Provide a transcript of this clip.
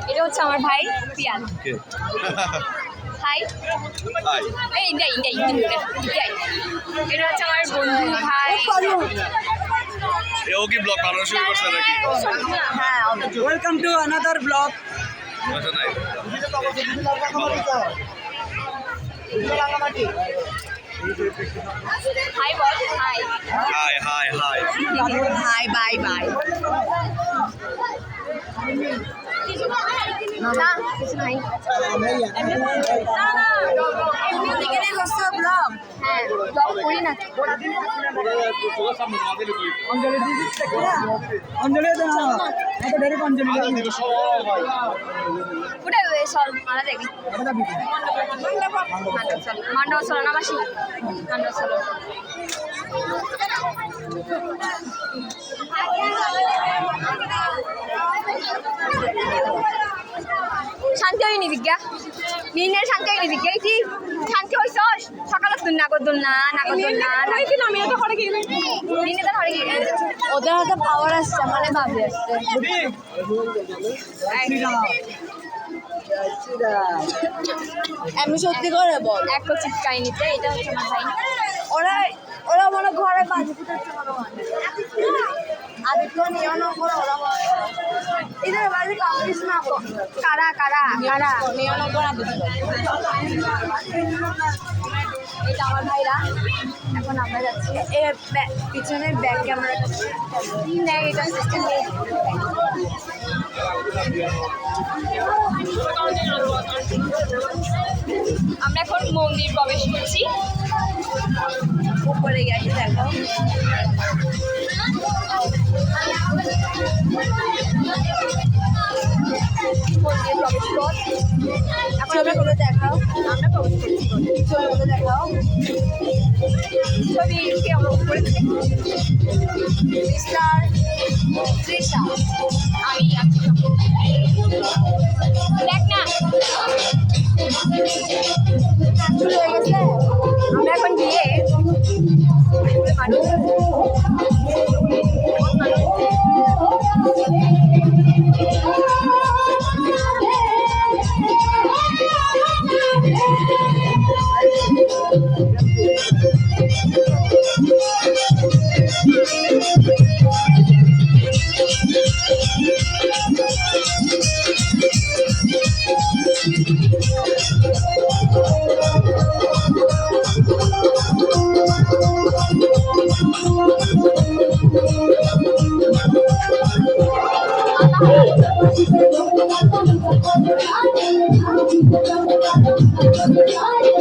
এটা হচ্ছে আমার ভাই পিয়ান। হাই এই ইন্ডিয়া ইন্ডিয়া ইন্ডিয়া এটা হচ্ছে আমার বন্ধু ভাই। এও কি ব্লগ বানানো শুরু করছে নাকি? হ্যাঁ, ওয়েলকাম টু অ্যানাদার ব্লগ। আচ্ছা নাই হাই বল hi hi hi hi hi bye bye. না কিছু নাই। ব্লগ হ্যাঁ ব্লগ করি না। অঞ্জলি ওটা সল মারা দেখি মান্ডব চলো না মাসি মান্ডব চলো। শান্তি হয়নি বিজ্ঞা দিনের শান্তি হয়নি বিজ্ঞা কি শান্তি হয়েছ সকালে তুই নাগর না আমি তো ঘরে গেলে দিনে তো ঘরে গিয়ে ওদের হাতে পাওয়ার আসছে মানে ভাবি আসছে। আমি সত্যি করে বল এক চিৎকাই নিতে এটা হচ্ছে আমার ভাই। ওরা ওরা মনে ঘরে বাজি ফুটাচ্ছে মনে হয় আদিত্য নিয়ন করে ওরা इधर वाले कॉम्पिटिशन आपको कारा कारा कारा नियन করে আদিত্য এটা আমার ভাইরা। এখন আমরা যাচ্ছি এর পিছনের ব্যাক ক্যামেরাটা নেই এটা সিস্টেম নেই। আমরা এখন মন্দির প্রবেশ করছি। উপরে গেছে দেখো মন্দির প্রবেশ পথ। এখন আমরা করে দেখাও আমরা প্রবেশ করছি ছবিগুলো দেখাও ছবি আমরা উপরে মিস্টার তৃষা আমি দেখ না শুরু হয়ে গেছে। আমরা এখন গিয়ে মানুষ Oh,